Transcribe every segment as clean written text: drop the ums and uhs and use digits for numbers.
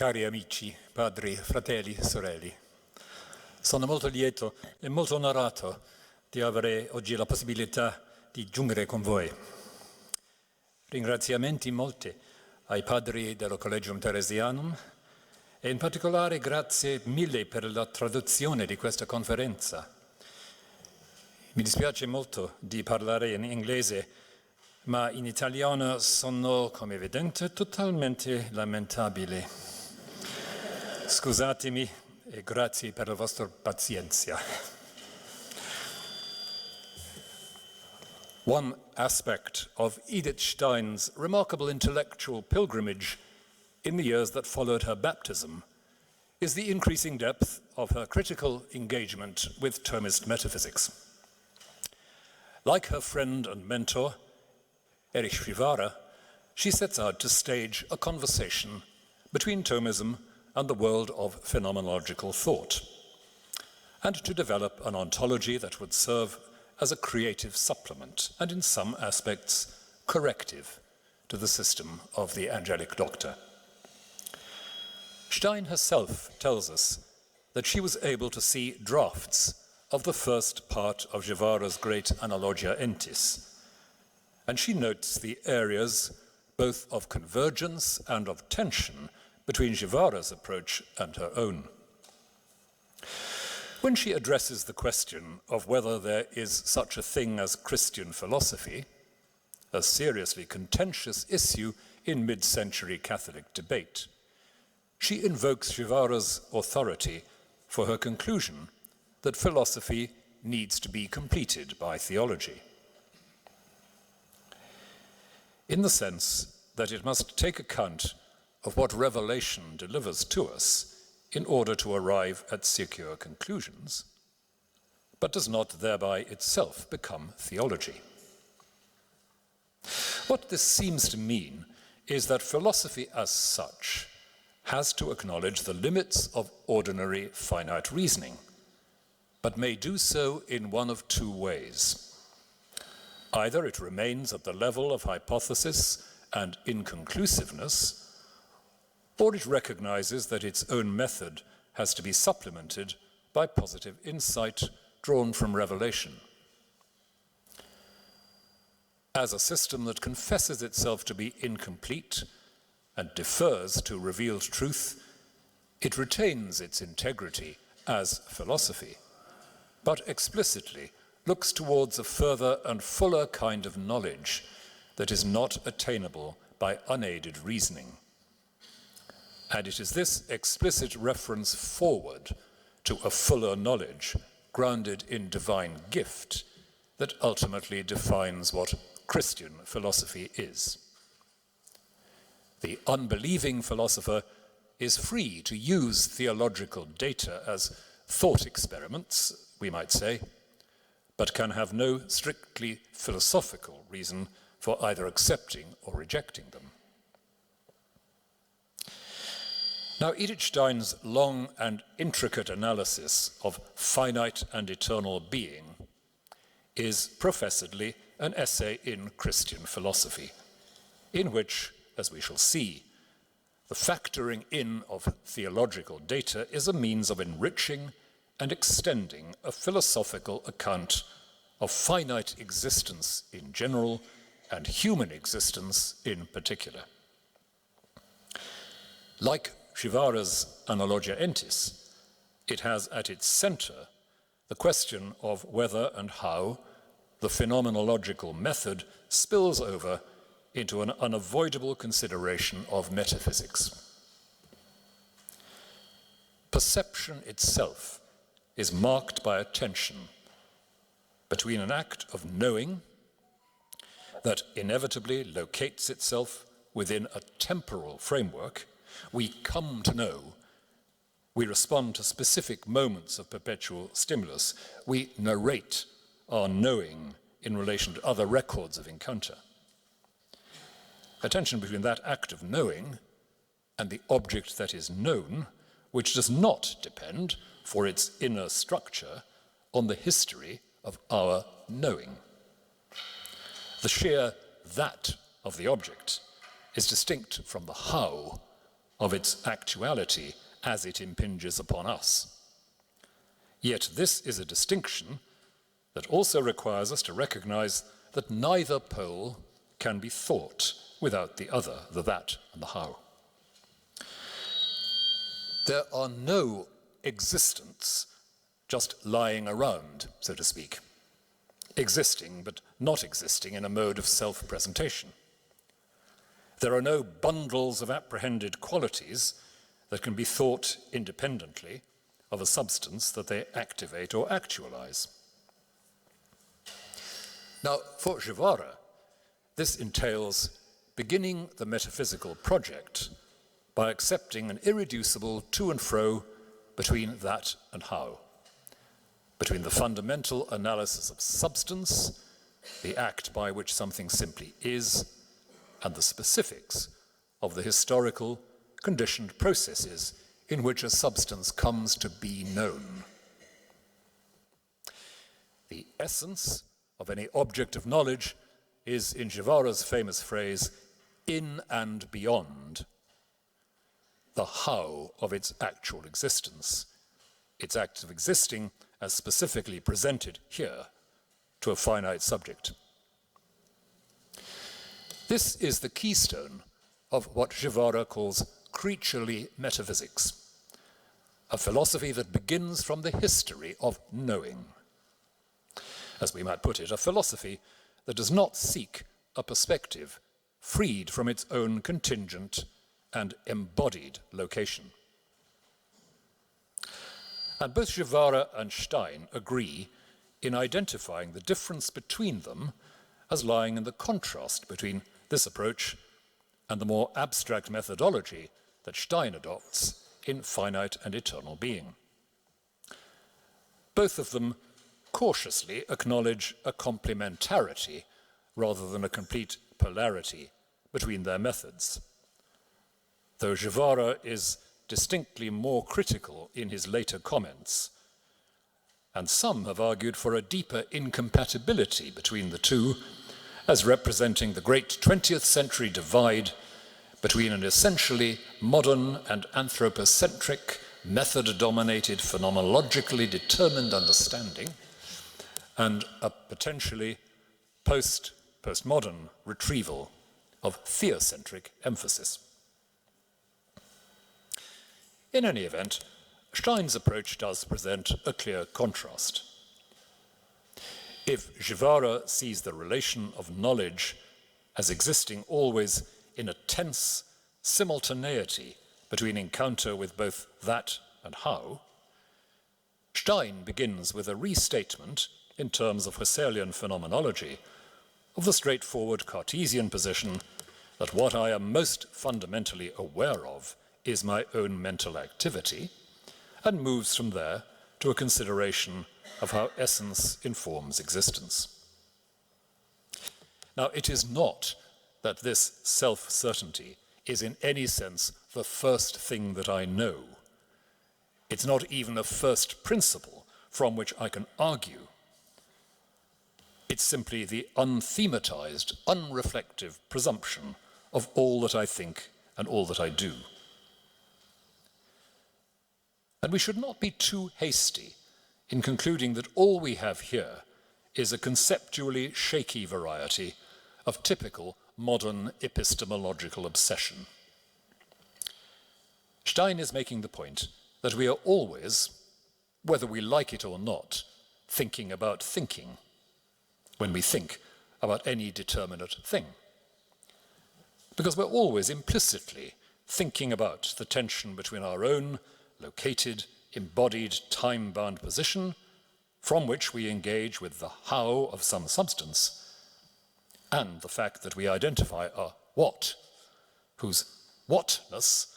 Cari amici, padri, fratelli, sorelle, sono molto lieto e molto onorato di avere oggi la possibilità di giungere con voi. Ringraziamenti molti ai padri del Collegium Theresianum e in particolare grazie mille per la traduzione di questa conferenza. Mi dispiace molto di parlare in inglese, ma in italiano sono, come vedete, totalmente lamentabile. Scusatemi e grazie per la vostra pazienza. One aspect of Edith Stein's remarkable intellectual pilgrimage in the years that followed her baptism is the increasing depth of her critical engagement with Thomist metaphysics. Like her friend and mentor, Erich Schrivara, she sets out to stage a conversation between Thomism and the world of phenomenological thought, and to develop an ontology that would serve as a creative supplement and in some aspects corrective to the system of the angelic doctor. Stein herself tells us that she was able to see drafts of the first part of Guevara's great Analogia Entis, and she notes the areas both of convergence and of tension between Guevara's approach and her own. When she addresses the question of whether there is such a thing as Christian philosophy, a seriously contentious issue in mid-century Catholic debate, she invokes Guevara's authority for her conclusion that philosophy needs to be completed by theology, in the sense that it must take account of what revelation delivers to us in order to arrive at secure conclusions, but does not thereby itself become theology. What this seems to mean is that philosophy as such has to acknowledge the limits of ordinary finite reasoning, but may do so in one of two ways. Either it remains at the level of hypothesis and inconclusiveness, or it recognizes that its own method has to be supplemented by positive insight drawn from revelation. As a system that confesses itself to be incomplete and defers to revealed truth, it retains its integrity as philosophy, but explicitly looks towards a further and fuller kind of knowledge that is not attainable by unaided reasoning. And it is this explicit reference forward to a fuller knowledge grounded in divine gift that ultimately defines what Christian philosophy is. The unbelieving philosopher is free to use theological data as thought experiments, we might say, but can have no strictly philosophical reason for either accepting or rejecting them. Now, Edith Stein's long and intricate analysis of finite and eternal being is professedly an essay in Christian philosophy, in which, as we shall see, the factoring in of theological data is a means of enriching and extending a philosophical account of finite existence in general and human existence in particular. Like Guevara's Analogia Entis, it has at its center the question of whether and how the phenomenological method spills over into an unavoidable consideration of metaphysics. Perception itself is marked by a tension between an act of knowing that inevitably locates itself within a temporal framework. We come to know, we respond to specific moments of perpetual stimulus, we narrate our knowing in relation to other records of encounter. A tension between that act of knowing and the object that is known, which does not depend for its inner structure on the history of our knowing. The sheer that of the object is distinct from the how of its actuality as it impinges upon us. Yet this is a distinction that also requires us to recognize that neither pole can be thought without the other, the that and the how. There are no existents just lying around, so to speak, existing but not existing in a mode of self-presentation. There are no bundles of apprehended qualities that can be thought independently of a substance that they activate or actualize. Now, for Guevara, this entails beginning the metaphysical project by accepting an irreducible to and fro between that and how, between the fundamental analysis of substance, the act by which something simply is, and the specifics of the historical, conditioned processes in which a substance comes to be known. The essence of any object of knowledge is, in Guevara's famous phrase, in and beyond the how of its actual existence, its act of existing as specifically presented here to a finite subject. This is the keystone of what Guevara calls creaturely metaphysics, a philosophy that begins from the history of knowing. As we might put it, a philosophy that does not seek a perspective freed from its own contingent and embodied location. And both Guevara and Stein agree in identifying the difference between them as lying in the contrast between this approach and the more abstract methodology that Stein adopts in finite and eternal being. Both of them cautiously acknowledge a complementarity rather than a complete polarity between their methods, though Guevara is distinctly more critical in his later comments, and some have argued for a deeper incompatibility between the two as representing the great 20th century divide between an essentially modern and anthropocentric, method-dominated, phenomenologically determined understanding and a potentially postmodern retrieval of theocentric emphasis. In any event, Stein's approach does present a clear contrast. If Guevara sees the relation of knowledge as existing always in a tense simultaneity between encounter with both that and how, Stein begins with a restatement in terms of Husserlian phenomenology of the straightforward Cartesian position that what I am most fundamentally aware of is my own mental activity, and moves from there to a consideration of how essence informs existence. Now, it is not that this self-certainty is in any sense the first thing that I know. It's not even a first principle from which I can argue. It's simply the unthematized, unreflective presumption of all that I think and all that I do. And we should not be too hasty in concluding that all we have here is a conceptually shaky variety of typical modern epistemological obsession. Stein is making the point that we are always, whether we like it or not, thinking about thinking when we think about any determinate thing. Because we're always implicitly thinking about the tension between our own located, embodied, time-bound position from which we engage with the how of some substance, and the fact that we identify a what, whose whatness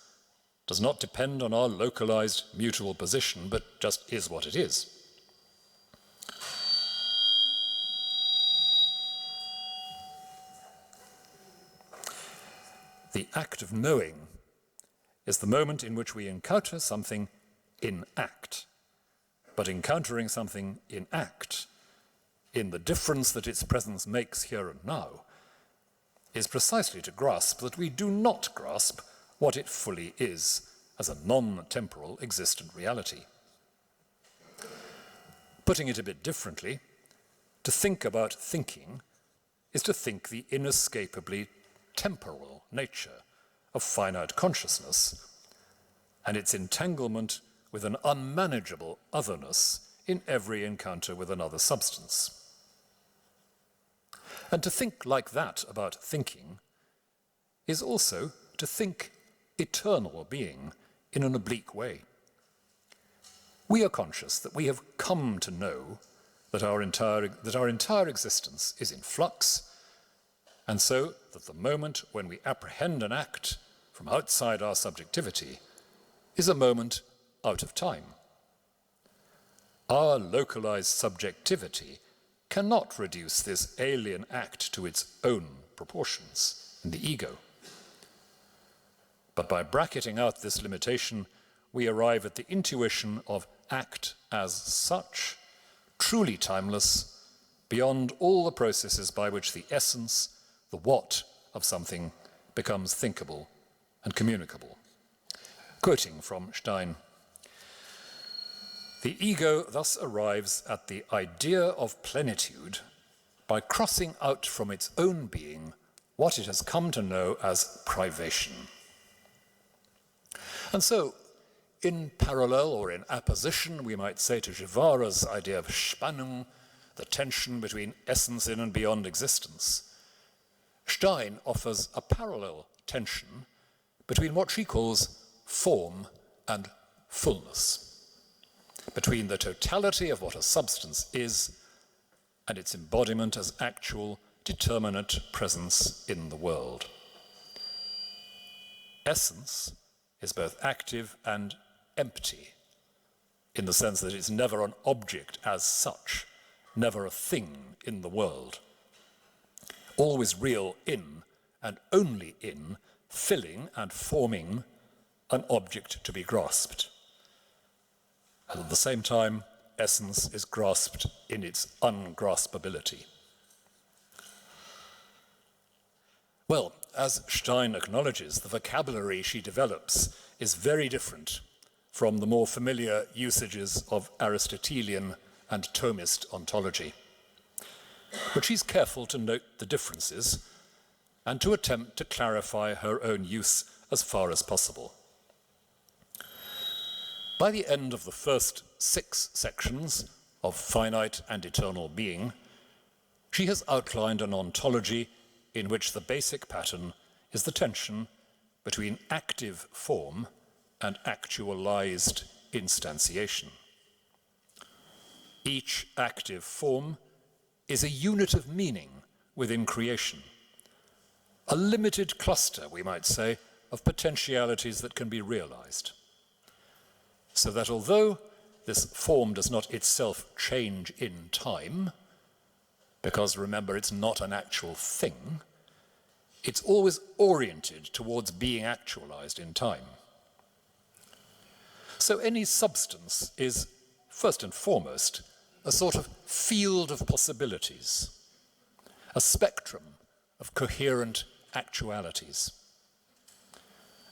does not depend on our localized mutual position, but just is what it is. The act of knowing is the moment in which we encounter something in act, but encountering something in act, in the difference that its presence makes here and now, is precisely to grasp that we do not grasp what it fully is as a non-temporal existent reality. Putting it a bit differently, to think about thinking is to think the inescapably temporal nature of finite consciousness and its entanglement with an unmanageable otherness in every encounter with another substance. And to think like that about thinking is also to think eternal being in an oblique way. We are conscious that we have come to know that our entire existence is in flux, and so that the moment when we apprehend an act from outside our subjectivity is a moment out of time. Our localized subjectivity cannot reduce this alien act to its own proportions in the ego. But by bracketing out this limitation, we arrive at the intuition of act as such, truly timeless, beyond all the processes by which the essence, the what of something becomes thinkable and communicable. Quoting from Stein, "The ego thus arrives at the idea of plenitude by crossing out from its own being what it has come to know as privation." And so, in parallel or in apposition, we might say, to Guevara's idea of Spannung, the tension between essence in and beyond existence, Stein offers a parallel tension between what she calls form and fullness, between the totality of what a substance is and its embodiment as actual, determinate presence in the world. Essence is both active and empty, in the sense that it's never an object as such, never a thing in the world. Always real in and only in, filling and forming an object to be grasped. And at the same time, essence is grasped in its ungraspability. Well, as Stein acknowledges, the vocabulary she develops is very different from the more familiar usages of Aristotelian and Thomist ontology. But she's careful to note the differences and to attempt to clarify her own use as far as possible. By the end of the first 6 sections of finite and eternal being, she has outlined an ontology in which the basic pattern is the tension between active form and actualized instantiation. Each active form is a unit of meaning within creation, a limited cluster, we might say, of potentialities that can be realized. So that although this form does not itself change in time, because remember, it's not an actual thing, it's always oriented towards being actualized in time. So any substance is, first and foremost, a sort of field of possibilities, a spectrum of coherent actualities.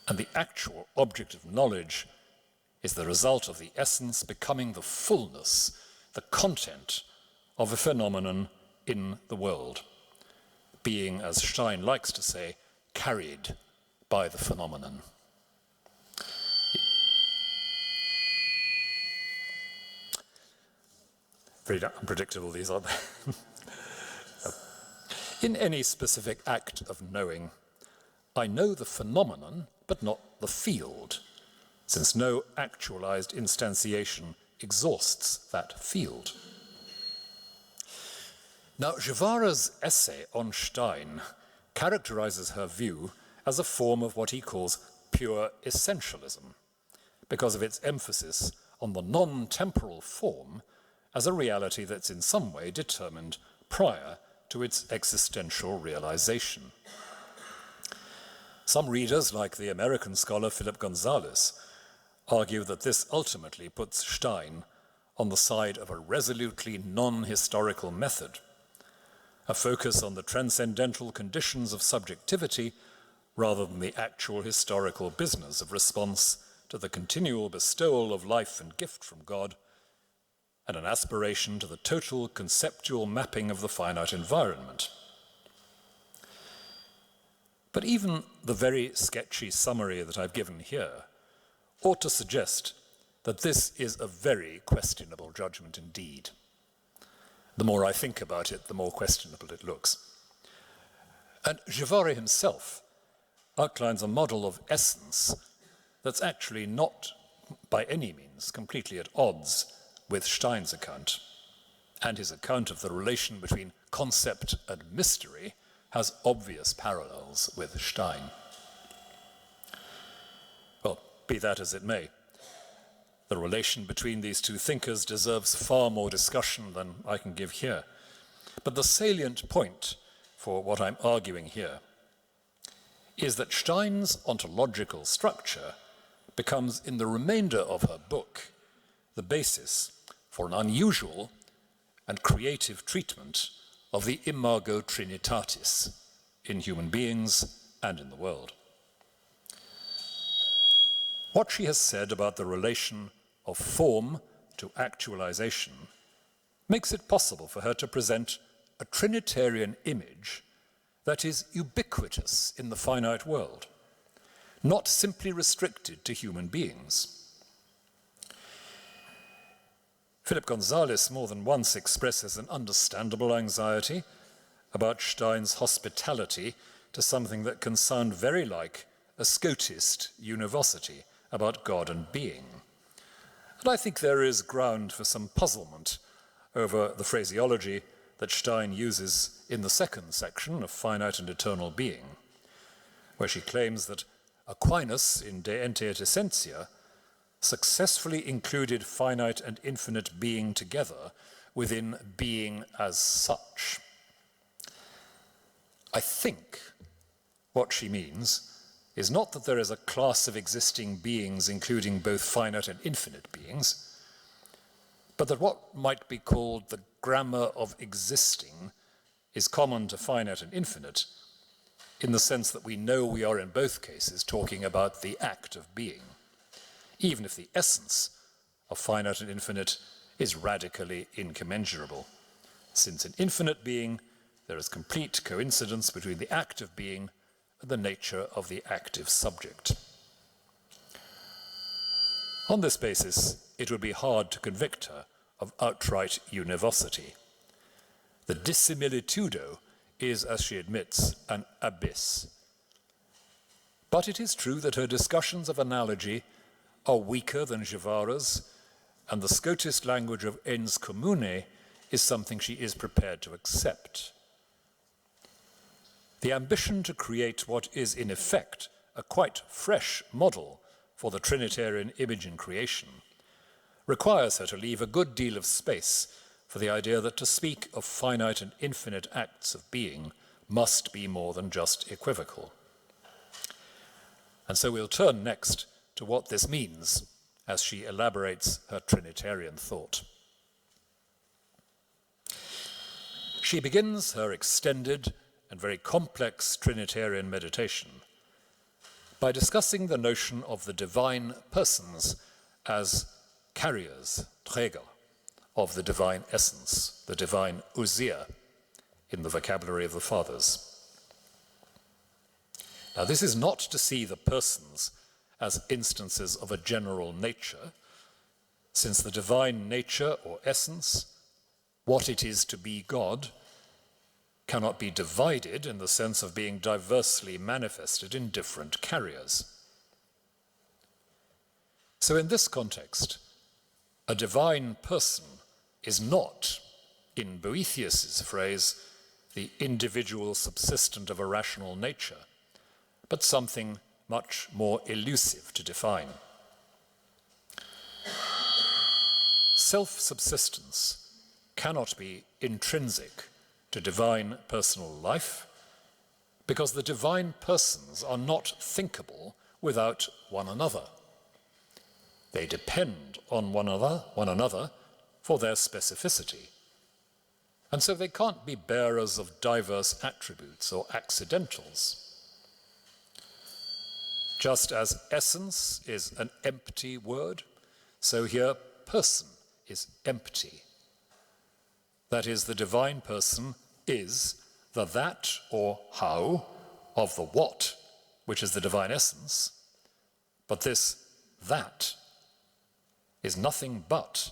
And the actual object of knowledge is the result of the essence becoming the fullness, the content of a phenomenon in the world, being, as Stein likes to say, carried by the phenomenon. Very unpredictable, these, aren't they? In any specific act of knowing, I know the phenomenon, but not the field, since no actualized instantiation exhausts that field. Now, Guevara's essay on Stein characterizes her view as a form of what he calls pure essentialism, because of its emphasis on the non-temporal form as a reality that's in some way determined prior to its existential realization. Some readers, like the American scholar Philip Gonzalez, argue that this ultimately puts Stein on the side of a resolutely non-historical method, a focus on the transcendental conditions of subjectivity rather than the actual historical business of response to the continual bestowal of life and gift from God, and an aspiration to the total conceptual mapping of the finite environment. But even the very sketchy summary that I've given here ought to suggest that this is a very questionable judgment indeed. The more I think about it, the more questionable it looks. And Givare himself outlines a model of essence that's actually not by any means completely at odds with Stein's account, and his account of the relation between concept and mystery has obvious parallels with Stein. Well, be that as it may, the relation between these two thinkers deserves far more discussion than I can give here. But the salient point for what I'm arguing here is that Stein's ontological structure becomes, in the remainder of her book, the basis for an unusual and creative treatment of the imago Trinitatis in human beings and in the world. What she has said about the relation of form to actualization makes it possible for her to present a Trinitarian image that is ubiquitous in the finite world, not simply restricted to human beings. Philip Gonzalez more than once expresses an understandable anxiety about Stein's hospitality to something that can sound very like a Scotist univocity about God and being. And I think there is ground for some puzzlement over the phraseology that Stein uses in the second section of Finite and Eternal Being, where she claims that Aquinas in De Ente et Essentia successfully included finite and infinite being together within being as such. I think what she means is not that there is a class of existing beings including both finite and infinite beings, but that what might be called the grammar of existing is common to finite and infinite, in the sense that we know we are in both cases talking about the act of being, even if the essence of finite and infinite is radically incommensurable. Since in infinite being, there is complete coincidence between the act of being and the nature of the active subject. On this basis, it would be hard to convict her of outright univocity. The dissimilitudo is, as she admits, an abyss. But it is true that her discussions of analogy are weaker than Givare's, and the Scotist language of ens commune is something she is prepared to accept. The ambition to create what is in effect a quite fresh model for the Trinitarian image in creation requires her to leave a good deal of space for the idea that to speak of finite and infinite acts of being must be more than just equivocal. And so we'll turn next to what this means as she elaborates her Trinitarian thought. She begins her extended and very complex Trinitarian meditation by discussing the notion of the divine persons as carriers, Träger, of the divine essence, the divine ousia, in the vocabulary of the Fathers. Now, this is not to see the persons as instances of a general nature, since the divine nature or essence, what it is to be God, cannot be divided in the sense of being diversely manifested in different carriers. So in this context, a divine person is not, in Boethius's phrase, the individual subsistent of a rational nature, but something much more elusive to define. Self-subsistence cannot be intrinsic to divine personal life, because the divine persons are not thinkable without one another. They depend on one another for their specificity. And so they can't be bearers of diverse attributes or accidentals. Just as essence is an empty word, so here person is empty. That is, the divine person is the that or how of the what, which is the divine essence, but this that is nothing but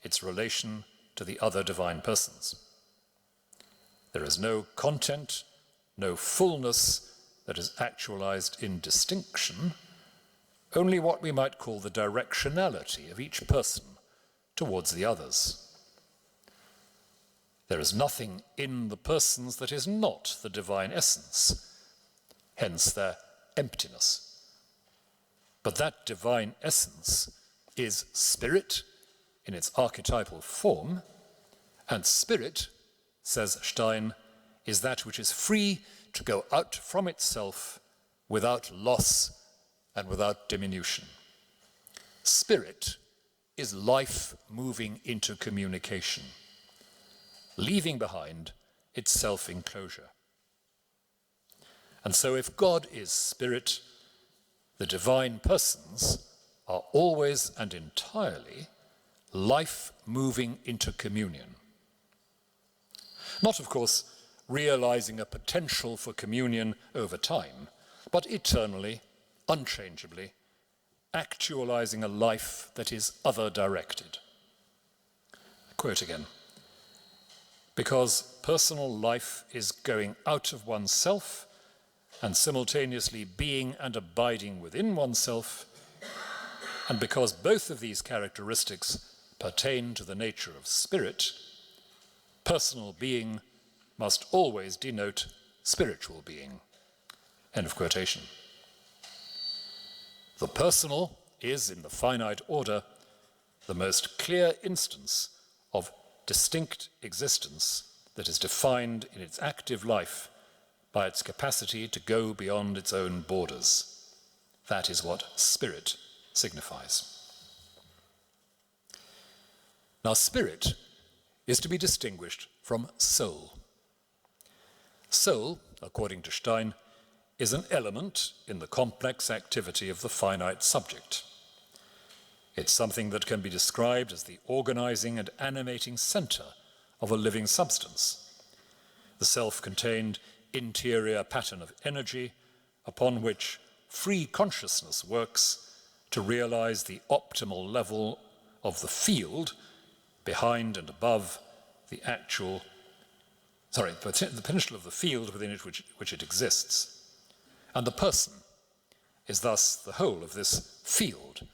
its relation to the other divine persons. There is no content, no fullness that is actualized in distinction, only what we might call the directionality of each person towards the others. There is nothing in the persons that is not the divine essence, hence their emptiness. But that divine essence is spirit in its archetypal form, and spirit, says Stein, is that which is free to go out from itself without loss and without diminution. Spirit is life moving into communication, leaving behind its self-enclosure. And so if God is spirit, the divine persons are always and entirely life moving into communion. Not, of course, realizing a potential for communion over time, but eternally, unchangeably, actualizing a life that is other-directed. Quote again. Because personal life is going out of oneself and simultaneously being and abiding within oneself, and because both of these characteristics pertain to the nature of spirit, personal being must always denote spiritual being. End of quotation. The personal is, in the finite order, the most clear instance of distinct existence that is defined in its active life by its capacity to go beyond its own borders. That is what spirit signifies. Now, spirit is to be distinguished from soul. Soul, according to Stein, is an element in the complex activity of the finite subject. It's something that can be described as the organizing and animating center of a living substance, the self-contained interior pattern of energy upon which free consciousness works to realize the optimal level of the field behind and above the potential of the field within it which it exists. And the person is thus the whole of this field,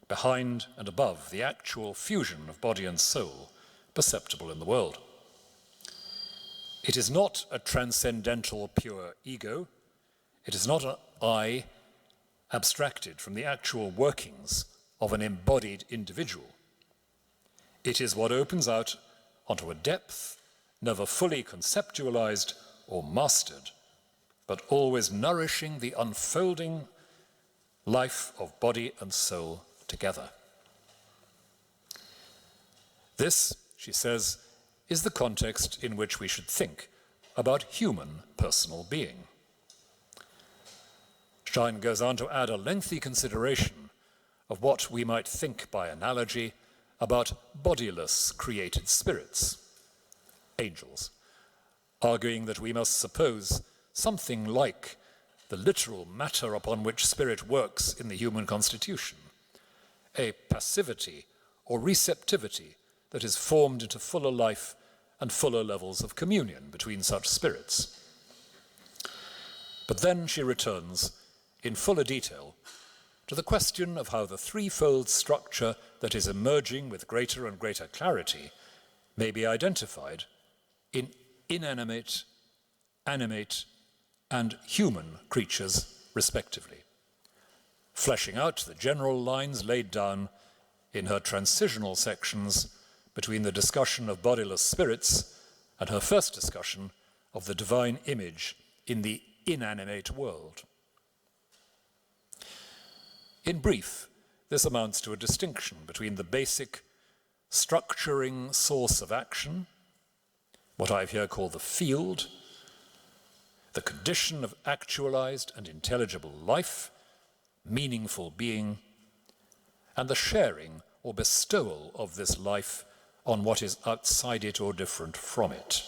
behind and above the actual fusion of body and soul perceptible in the world. It is not a transcendental pure ego. It is not an I abstracted from the actual workings of an embodied individual. It is what opens out onto a depth never fully conceptualized or mastered, but always nourishing the unfolding life of body and soul together. This, she says, is the context in which we should think about human personal being. Stein goes on to add a lengthy consideration of what we might think by analogy about bodiless created spirits, angels, arguing that we must suppose something like the literal matter upon which spirit works in the human constitution, a passivity or receptivity that is formed into fuller life and fuller levels of communion between such spirits. But then she returns in fuller detail to the question of how the threefold structure that is emerging with greater and greater clarity may be identified in inanimate, animate, and human creatures, respectively, fleshing out the general lines laid down in her transitional sections between the discussion of bodiless spirits and her first discussion of the divine image in the inanimate world. In brief, this amounts to a distinction between the basic structuring source of action, what I've here called the field, the condition of actualized and intelligible life, meaningful being, and the sharing or bestowal of this life on what is outside it or different from it.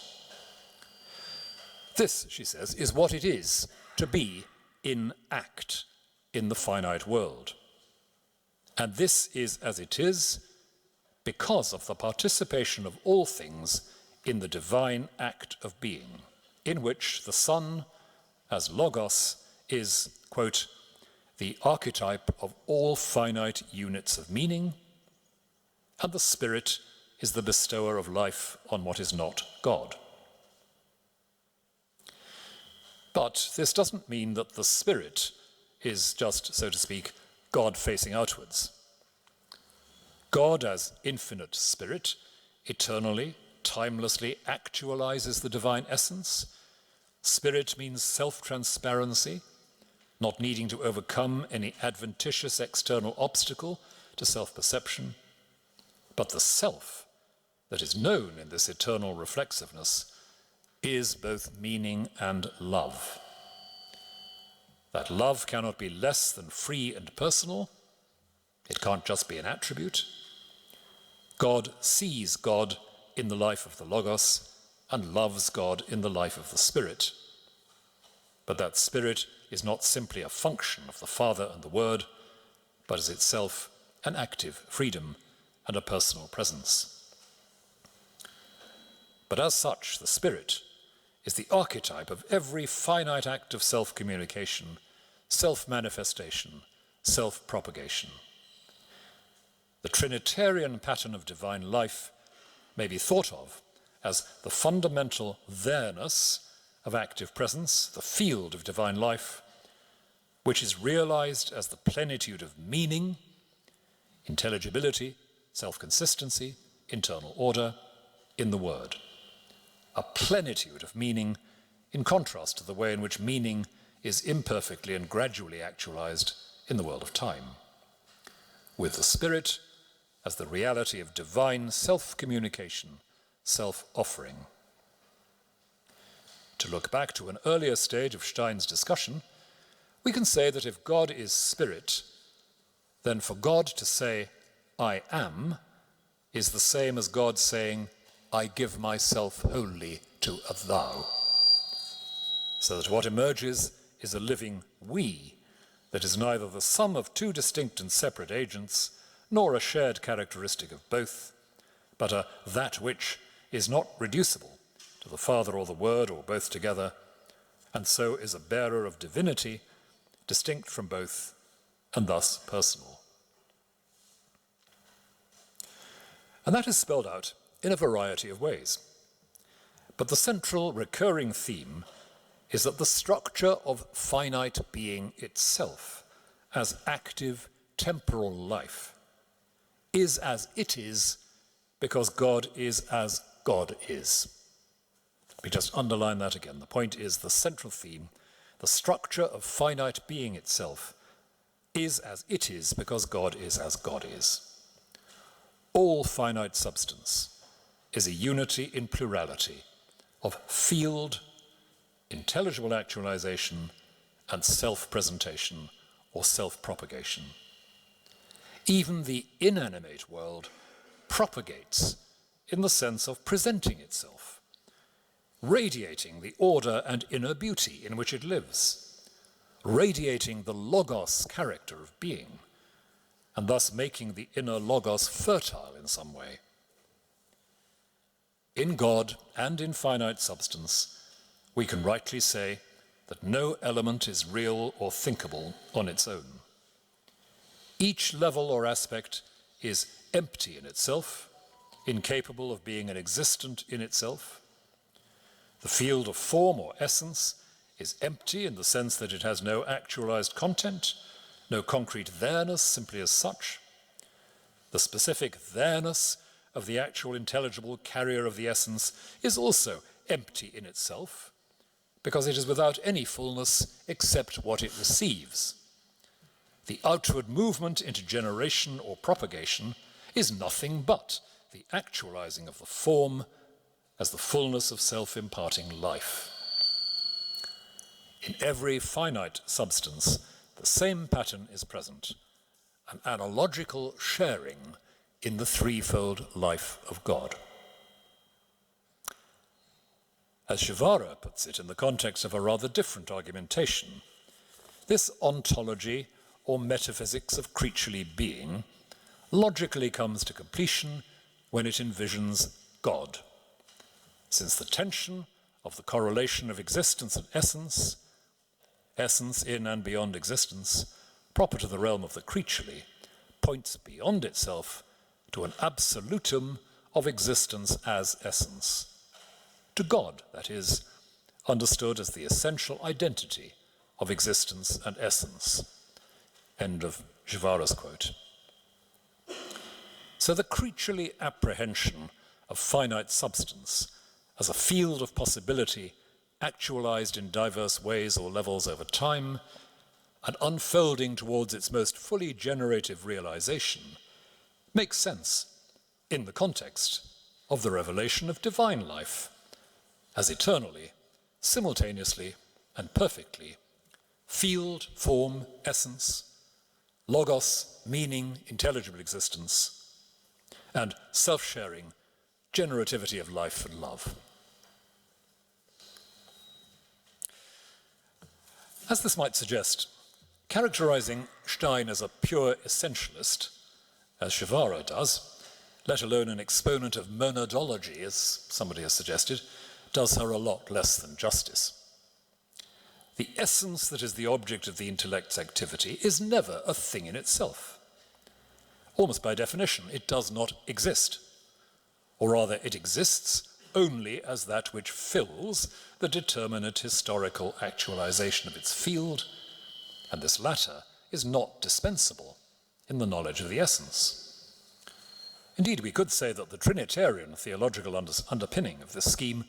This, she says, is what it is to be in act in the finite world. And this is as it is because of the participation of all things in the divine act of being, in which the Son, as Logos, is, quote, the archetype of all finite units of meaning, and the Spirit is the bestower of life on what is not God. But this doesn't mean that the Spirit is just, so to speak, God facing outwards. God as infinite Spirit, eternally, timelessly actualizes the divine essence. Spirit means self-transparency, not needing to overcome any adventitious external obstacle to self-perception. But the self that is known in this eternal reflexiveness is both meaning and love. That love cannot be less than free and personal. It can't just be an attribute. God sees God in the life of the Logos and loves God in the life of the Spirit. But that Spirit is not simply a function of the Father and the Word, but is itself an active freedom and a personal presence. But as such, the Spirit is the archetype of every finite act of self-communication, self-manifestation, self-propagation. The Trinitarian pattern of divine life may be thought of as the fundamental there-ness of active presence, the field of divine life, which is realized as the plenitude of meaning, intelligibility, self-consistency, internal order in the Word. A plenitude of meaning in contrast to the way in which meaning is imperfectly and gradually actualized in the world of time. With the Spirit as the reality of divine self-communication, self-offering. To look back to an earlier stage of Stein's discussion, we can say that if God is Spirit, then for God to say, I am, is the same as God saying, I give myself wholly to a thou. So that what emerges is a living we that is neither the sum of two distinct and separate agents, nor a shared characteristic of both, but a that which is not reducible to the Father or the Word or both together, and so is a bearer of divinity, distinct from both, and thus personal. And that is spelled out in a variety of ways. But the central recurring theme is that the structure of finite being itself, as active temporal life, is as it is because God is as God is. Let me just underline that again. The point is the central theme, the structure of finite being itself, is as it is because God is as God is. All finite substance is a unity in plurality of field, intelligible actualization, and self-presentation or self-propagation. Even the inanimate world propagates in the sense of presenting itself, radiating the order and inner beauty in which it lives, radiating the Logos character of being, and thus making the inner Logos fertile in some way. In God and in finite substance, we can rightly say that no element is real or thinkable on its own. Each level or aspect is empty in itself, incapable of being an existent in itself. The field of form or essence is empty in the sense that it has no actualized content, no concrete there-ness simply as such. The specific there-ness of the actual intelligible carrier of the essence is also empty in itself, because it is without any fullness except what it receives. The outward movement into generation or propagation is nothing but the actualizing of the form as the fullness of self-imparting life. In every finite substance, the same pattern is present, an analogical sharing in the threefold life of God. As Shivara puts it in the context of a rather different argumentation, this ontology or metaphysics of creaturely being logically comes to completion when it envisions God, since the tension of the correlation of existence and essence, essence in and beyond existence, proper to the realm of the creaturely, points beyond itself to an absolutum of existence as essence, to God, that is, understood as the essential identity of existence and essence. End of Shivara's quote. So the creaturely apprehension of finite substance as a field of possibility actualized in diverse ways or levels over time and unfolding towards its most fully generative realization makes sense in the context of the revelation of divine life as eternally, simultaneously, and perfectly field, form, essence, logos, meaning, intelligible existence, and self-sharing, generativity of life and love. As this might suggest, characterizing Stein as a pure essentialist, as Shivara does, let alone an exponent of monadology, as somebody has suggested, does her a lot less than justice. The essence that is the object of the intellect's activity is never a thing in itself. Almost by definition, it does not exist, or rather it exists only as that which fills the determinate historical actualization of its field, and this latter is not dispensable in the knowledge of the essence. Indeed, we could say that the Trinitarian theological underpinning of this scheme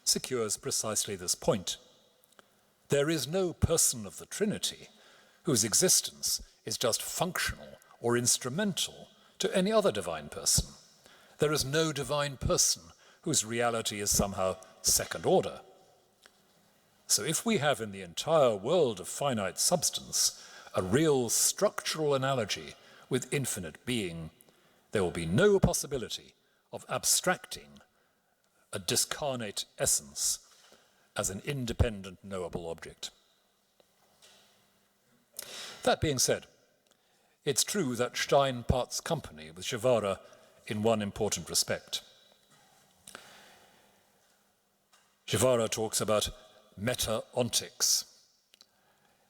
secures precisely this point. There is no person of the Trinity whose existence is just functional or instrumental to any other divine person. There is no divine person whose reality is somehow second order. So if we have in the entire world of finite substance a real structural analogy with infinite being, there will be no possibility of abstracting a discarnate essence as an independent knowable object. That being said, it's true that Stein parts company with Shivara in one important respect. Shivara talks about meta-ontics,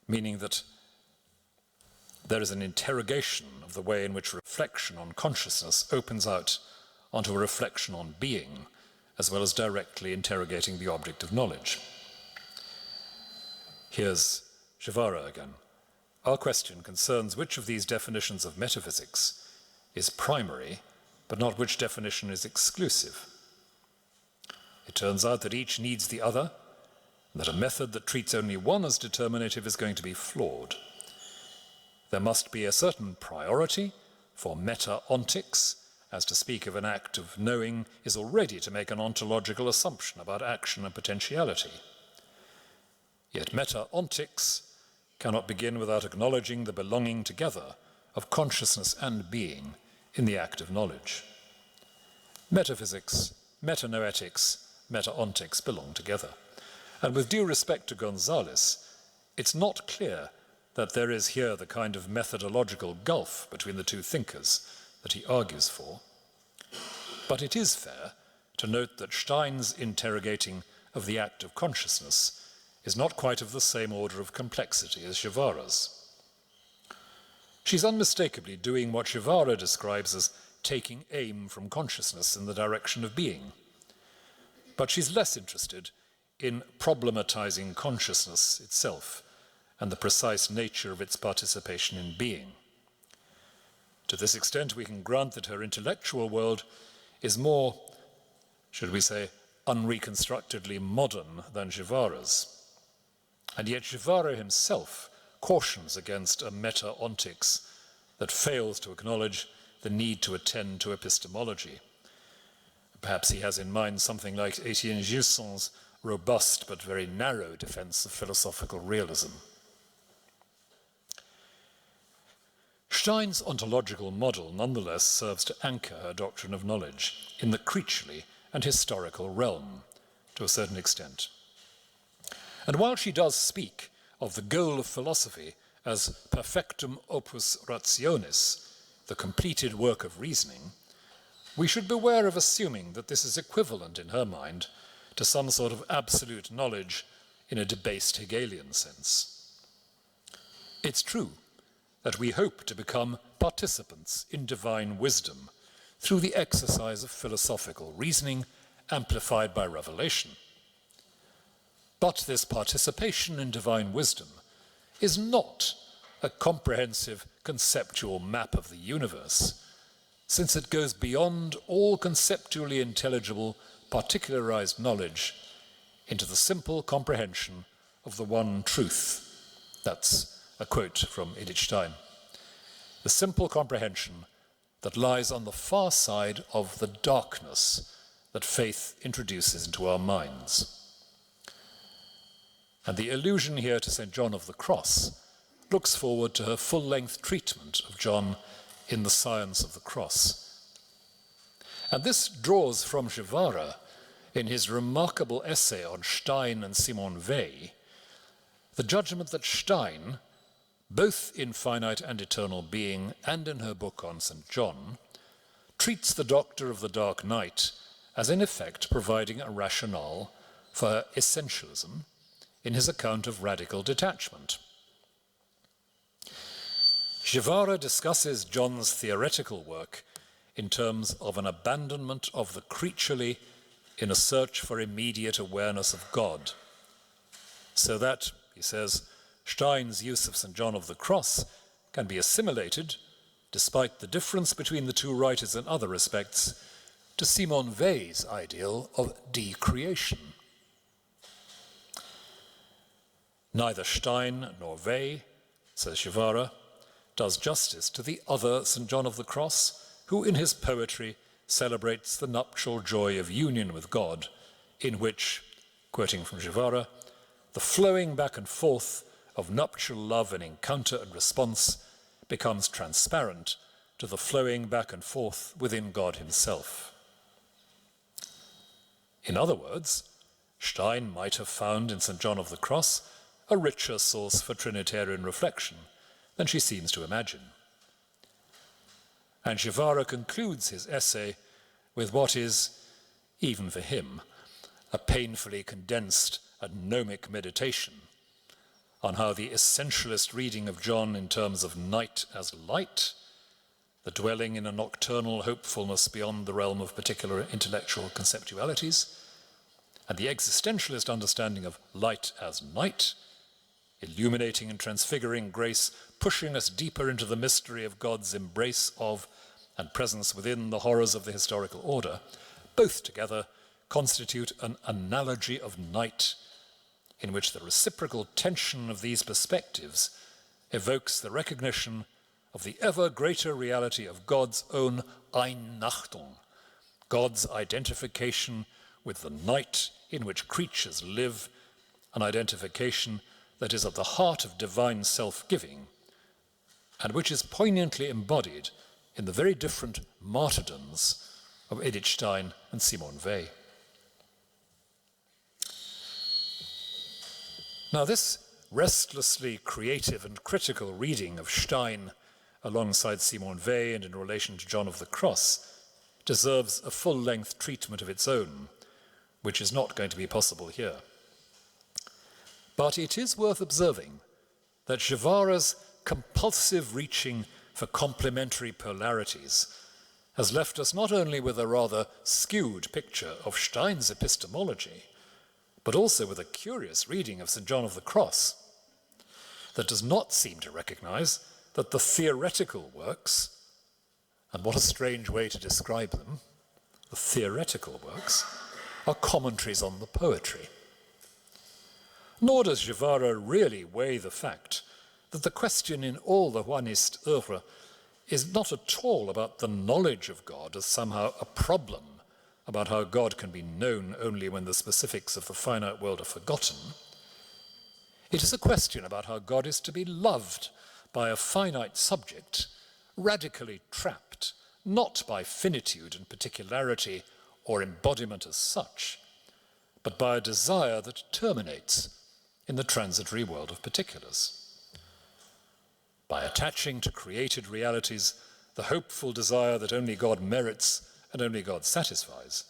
meaning that there is an interrogation of the way in which reflection on consciousness opens out onto a reflection on being, as well as directly interrogating the object of knowledge. Here's Shivara again. Our question concerns which of these definitions of metaphysics is primary, but not which definition is exclusive. It turns out that each needs the other, and that a method that treats only one as determinative is going to be flawed. There must be a certain priority for meta-ontics, as to speak of an act of knowing is already to make an ontological assumption about action and potentiality. Yet meta-ontics cannot begin without acknowledging the belonging together of consciousness and being in the act of knowledge. Metaphysics, metanoetics, meta-ontics belong together. And with due respect to González, it's not clear that there is here the kind of methodological gulf between the two thinkers that he argues for. But it is fair to note that Stein's interrogating of the act of consciousness is not quite of the same order of complexity as Shivara's. She's unmistakably doing what Shivara describes as taking aim from consciousness in the direction of being. But she's less interested in problematizing consciousness itself and the precise nature of its participation in being. To this extent, we can grant that her intellectual world is more, should we say, unreconstructedly modern than Shivara's. And yet Shivara himself cautions against a meta-ontics that fails to acknowledge the need to attend to epistemology. Perhaps he has in mind something like Étienne Gilson's robust but very narrow defense of philosophical realism. Stein's ontological model nonetheless serves to anchor her doctrine of knowledge in the creaturely and historical realm, to a certain extent. And while she does speak of the goal of philosophy as perfectum opus rationis, the completed work of reasoning, we should beware of assuming that this is equivalent in her mind to some sort of absolute knowledge in a debased Hegelian sense. It's true that we hope to become participants in divine wisdom through the exercise of philosophical reasoning amplified by revelation. But this participation in divine wisdom is not a comprehensive conceptual map of the universe, since it goes beyond all conceptually intelligible particularized knowledge into the simple comprehension of the one truth. That's a quote from Edith Stein. The simple comprehension that lies on the far side of the darkness that faith introduces into our minds. And the allusion here to St. John of the Cross looks forward to her full-length treatment of John in The Science of the Cross. And this draws from Guevara, in his remarkable essay on Stein and Simon Weil, the judgment that Stein, both in Finite and Eternal Being and in her book on St. John, treats the Doctor of the Dark Night as in effect providing a rationale for her essentialism in his account of radical detachment. Guevara discusses John's theoretical work in terms of an abandonment of the creaturely in a search for immediate awareness of God, so that, he says, Stein's use of St. John of the Cross can be assimilated, despite the difference between the two writers in other respects, to Simon Weil's ideal of decreation. Neither Stein nor Weil, says Guevara, does justice to the other St. John of the Cross, who in his poetry celebrates the nuptial joy of union with God, in which, quoting from Guevara, the flowing back and forth of nuptial love and encounter and response becomes transparent to the flowing back and forth within God himself. In other words, Stein might have found in St. John of the Cross a richer source for Trinitarian reflection than she seems to imagine. And Guevara concludes his essay with what is, even for him, a painfully condensed and gnomic meditation on how the essentialist reading of John in terms of night as light, the dwelling in a nocturnal hopefulness beyond the realm of particular intellectual conceptualities, and the existentialist understanding of light as night, illuminating and transfiguring grace, pushing us deeper into the mystery of God's embrace of and presence within the horrors of the historical order, both together constitute an analogy of night in which the reciprocal tension of these perspectives evokes the recognition of the ever greater reality of God's own Einnachtung, God's identification with the night in which creatures live, an identification that is at the heart of divine self-giving, and which is poignantly embodied in the very different martyrdoms of Edith Stein and Simon Weil. Now, this restlessly creative and critical reading of Stein alongside Simon Weil and in relation to John of the Cross deserves a full-length treatment of its own, which is not going to be possible here. But it is worth observing that Guevara's compulsive reaching for complementary polarities has left us not only with a rather skewed picture of Stein's epistemology, but also with a curious reading of St. John of the Cross that does not seem to recognize that the theoretical works, and what a strange way to describe them, the theoretical works, are commentaries on the poetry. Nor does Guevara really weigh the fact that the question in all the Juanist oeuvre is not at all about the knowledge of God as somehow a problem about how God can be known only when the specifics of the finite world are forgotten. It is a question about how God is to be loved by a finite subject radically trapped, not by finitude and particularity or embodiment as such, but by a desire that terminates in the transitory world of particulars. By attaching to created realities the hopeful desire that only God merits and only God satisfies,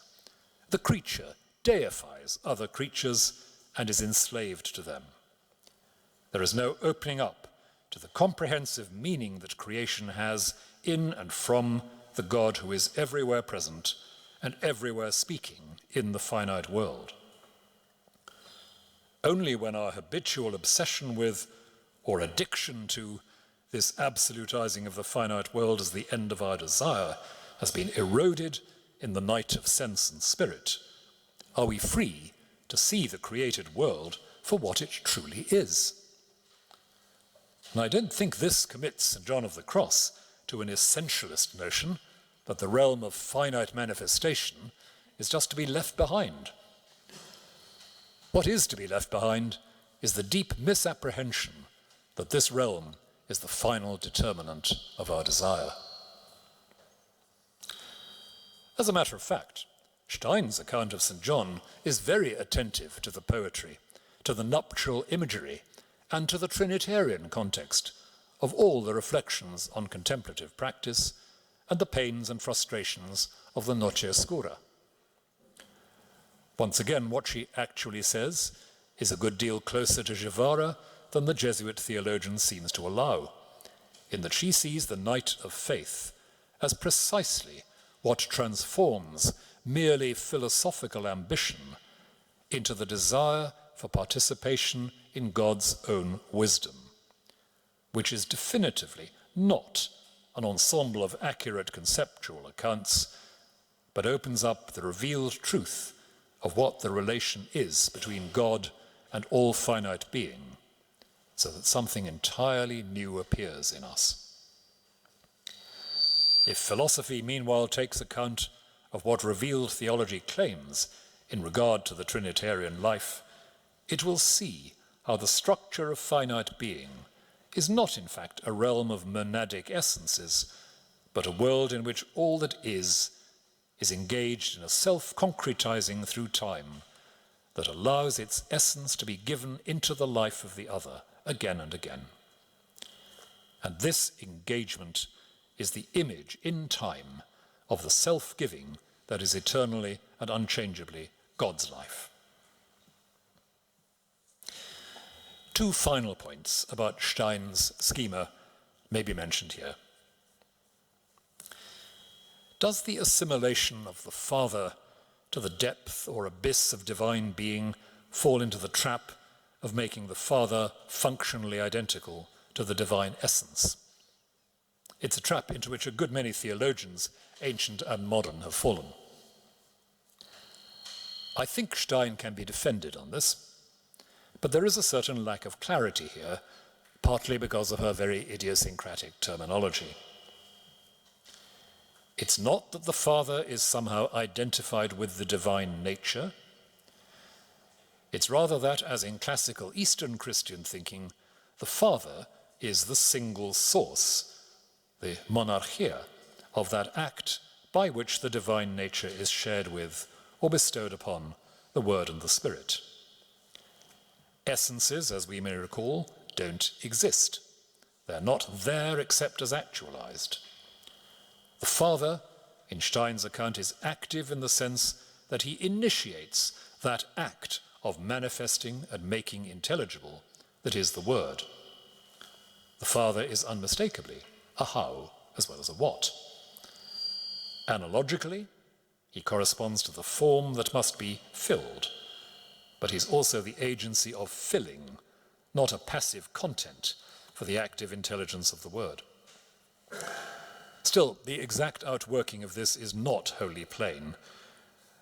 the creature deifies other creatures and is enslaved to them. There is no opening up to the comprehensive meaning that creation has in and from the God who is everywhere present and everywhere speaking in the finite world. Only when our habitual obsession with, or addiction to, this absolutizing of the finite world as the end of our desire has been eroded in the night of sense and spirit, are we free to see the created world for what it truly is. And I don't think this commits St. John of the Cross to an essentialist notion that the realm of finite manifestation is just to be left behind. What is to be left behind is the deep misapprehension that this realm is the final determinant of our desire. As a matter of fact, Stein's account of St. John is very attentive to the poetry, to the nuptial imagery, and to the Trinitarian context of all the reflections on contemplative practice and the pains and frustrations of the Noche Oscura. Once again, what she actually says is a good deal closer to Guevara than the Jesuit theologian seems to allow, in that she sees the night of faith as precisely what transforms merely philosophical ambition into the desire for participation in God's own wisdom, which is definitively not an ensemble of accurate conceptual accounts, but opens up the revealed truth of what the relation is between God and all finite being, so that something entirely new appears in us. If philosophy, meanwhile, takes account of what revealed theology claims in regard to the Trinitarian life, it will see how the structure of finite being is not, in fact, a realm of monadic essences, but a world in which all that is engaged in a self-concretizing through time that allows its essence to be given into the life of the other again and again. And this engagement is the image in time of the self-giving that is eternally and unchangeably God's life. Two final points about Stein's schema may be mentioned here. Does the assimilation of the Father to the depth or abyss of divine being fall into the trap of making the Father functionally identical to the divine essence? It's a trap into which a good many theologians, ancient and modern, have fallen. I think Stein can be defended on this, but there is a certain lack of clarity here, partly because of her very idiosyncratic terminology. It's not that the Father is somehow identified with the divine nature. It's rather that, as in classical Eastern Christian thinking, the Father is the single source, the monarchia, of that act by which the divine nature is shared with or bestowed upon the Word and the Spirit. Essences, as we may recall, don't exist. They're not there except as actualized. The Father, in Stein's account, is active in the sense that he initiates that act of manifesting and making intelligible that is the Word. The Father is unmistakably a how as well as a what. Analogically, he corresponds to the form that must be filled, but he's also the agency of filling, not a passive content for the active intelligence of the Word. Still, the exact outworking of this is not wholly plain,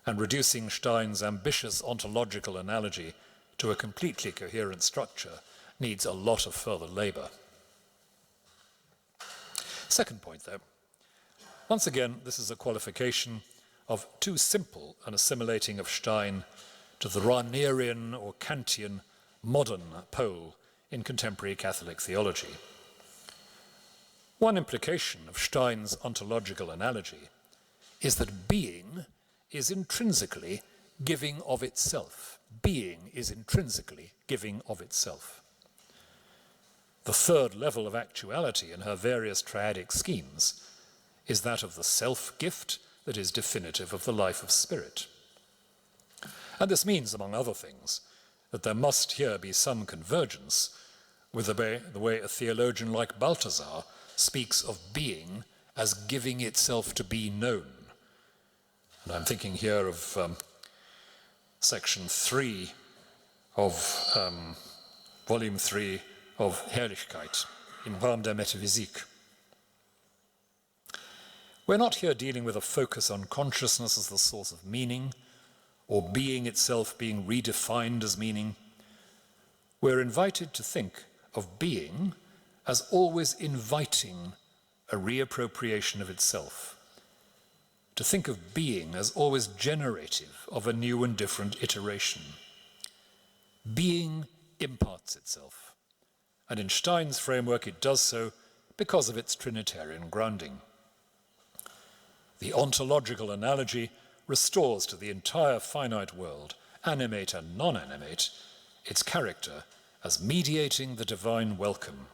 and reducing Stein's ambitious ontological analogy to a completely coherent structure needs a lot of further labor. Second point, though. Once again, this is a qualification of too simple an assimilating of Stein to the Rahnerian or Kantian modern pole in contemporary Catholic theology. One implication of Stein's ontological analogy is that being is intrinsically giving of itself. Being is intrinsically giving of itself. The third level of actuality in her various triadic schemes is that of the self-gift that is definitive of the life of spirit. And this means, among other things, that there must here be some convergence with the way a theologian like Balthasar speaks of being as giving itself to be known. And I'm thinking here of section 3 of volume 3 of Herrlichkeit in Raum der Metaphysik. We're not here dealing with a focus on consciousness as the source of meaning, or being itself being redefined as meaning. We're invited to think of being as always inviting a reappropriation of itself, to think of being as always generative of a new and different iteration. Being imparts itself, and in Stein's framework it does so because of its Trinitarian grounding. The ontological analogy restores to the entire finite world, animate and non-animate, its character as mediating the divine welcome,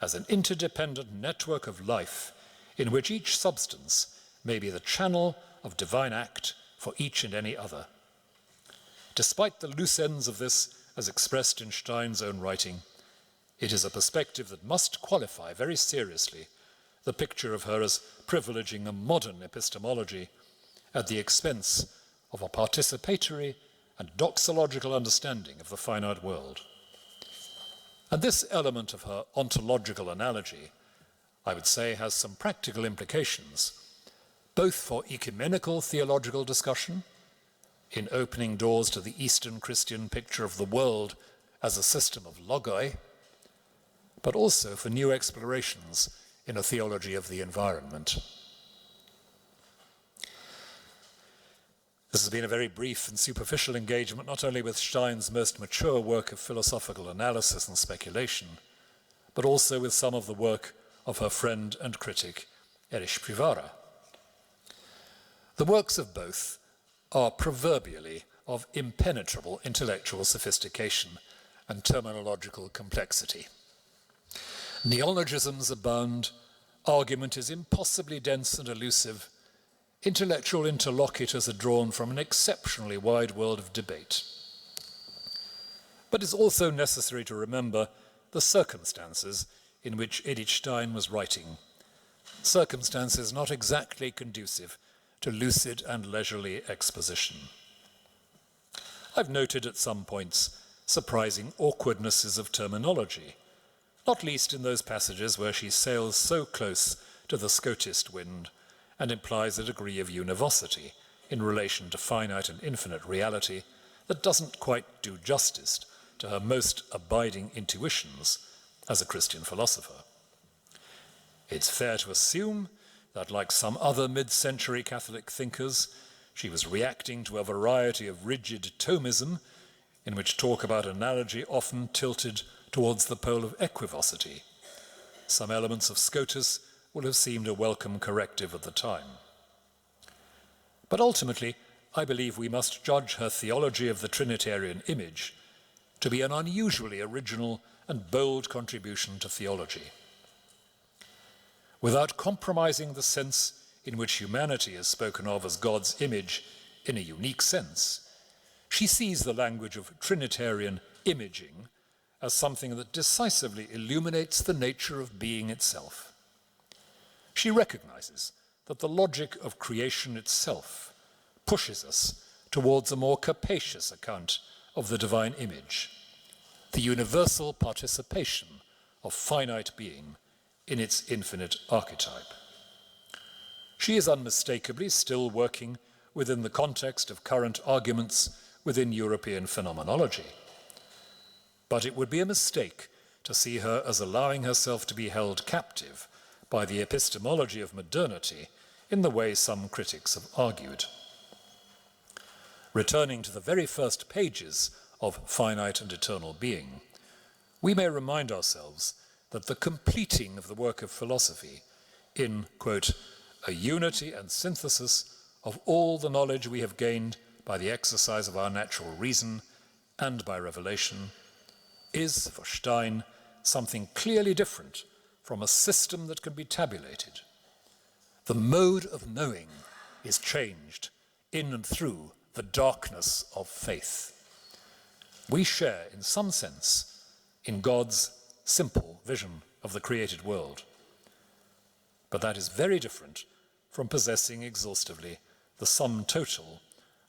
as an interdependent network of life in which each substance may be the channel of divine act for each and any other. Despite the loose ends of this, as expressed in Stein's own writing, it is a perspective that must qualify very seriously the picture of her as privileging a modern epistemology at the expense of a participatory and doxological understanding of the finite world. And this element of her ontological analogy, I would say, has some practical implications, both for ecumenical theological discussion, in opening doors to the Eastern Christian picture of the world as a system of logoi, but also for new explorations in a theology of the environment. This has been a very brief and superficial engagement, not only with Stein's most mature work of philosophical analysis and speculation, but also with some of the work of her friend and critic, Erich Privara. The works of both are proverbially of impenetrable intellectual sophistication and terminological complexity. Neologisms abound, argument is impossibly dense and elusive, intellectual interlocutors are drawn from an exceptionally wide world of debate. But it's also necessary to remember the circumstances in which Edith Stein was writing, circumstances not exactly conducive to lucid and leisurely exposition. I've noted at some points surprising awkwardnesses of terminology, not least in those passages where she sails so close to the Scotist wind and implies a degree of univocity in relation to finite and infinite reality that doesn't quite do justice to her most abiding intuitions as a Christian philosopher. It's fair to assume that, like some other mid-century Catholic thinkers, she was reacting to a variety of rigid Thomism in which talk about analogy often tilted towards the pole of equivocity. Some elements of Scotus will have seemed a welcome corrective at the time. But ultimately, I believe we must judge her theology of the Trinitarian image to be an unusually original and bold contribution to theology. Without compromising the sense in which humanity is spoken of as God's image in a unique sense, she sees the language of Trinitarian imaging as something that decisively illuminates the nature of being itself. She recognizes that the logic of creation itself pushes us towards a more capacious account of the divine image, the universal participation of finite being in its infinite archetype. She is unmistakably still working within the context of current arguments within European phenomenology. But it would be a mistake to see her as allowing herself to be held captive by the epistemology of modernity in the way some critics have argued. Returning to the very first pages of Finite and Eternal Being, we may remind ourselves that the completing of the work of philosophy in, quote, a unity and synthesis of all the knowledge we have gained by the exercise of our natural reason and by revelation, is, for Stein, something clearly different from a system that can be tabulated. The mode of knowing is changed in and through the darkness of faith. We share, in some sense, in God's simple vision of the created world. But that is very different from possessing exhaustively the sum total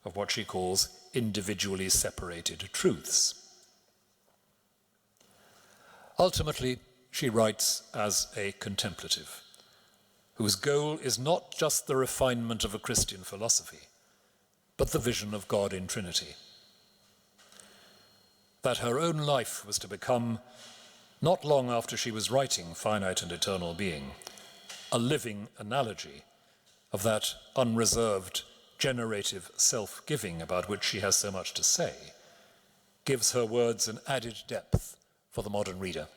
of what she calls individually separated truths. Ultimately, she writes as a contemplative, whose goal is not just the refinement of a Christian philosophy, but the vision of God in Trinity. That her own life was to become, not long after she was writing Finite and Eternal Being, a living analogy of that unreserved, generative self-giving about which she has so much to say, gives her words an added depth for the modern reader.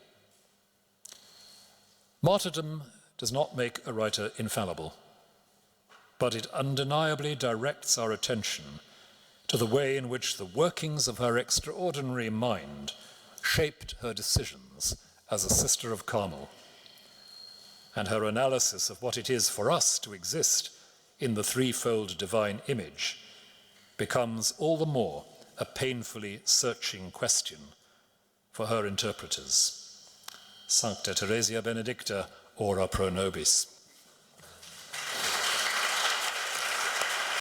Martyrdom does not make a writer infallible, but it undeniably directs our attention to the way in which the workings of her extraordinary mind shaped her decisions as a sister of Carmel, and her analysis of what it is for us to exist in the threefold divine image becomes all the more a painfully searching question for her interpreters. Sancta Theresia Benedicta, ora pro nobis.